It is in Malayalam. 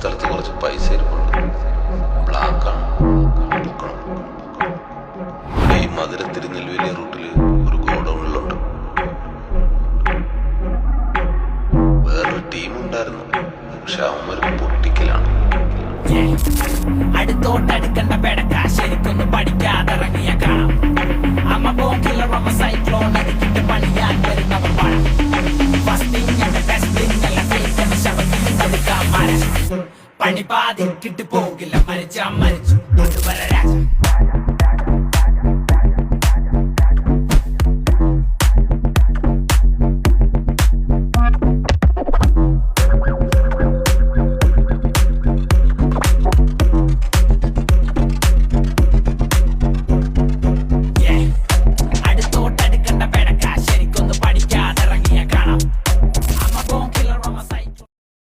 സ്ഥലത്ത് കുറച്ച് പൈസ ഇരിപ്പുണ്ട്. ബ്ലാക്കാണ്. ഈ മധുര തിരുനെൽവേലി റൂട്ടില് ഒരു ഗോഡൌണിലുണ്ട്. വേറൊരു ടീമുണ്ടായിരുന്നു, പക്ഷെ അവന്മാർക്ക് പൊട്ടിക്കലാണ്. അടുത്തോട്ടടുക്കണ്ട പെടക്കാ ശരിക്കൊന്ന് പഠിക്കാതിറങ്ങിയ കാണാം. അമ്മ പോക്കില്ല റൊമ സൈക്ലോൺ അടിക്കിട്ട് പണിയാൻ വരുന്നവർ പണം. പണി പാതിക്കിട്ട് പോകില്ല, മരിച്ചാ മരിച്ചു.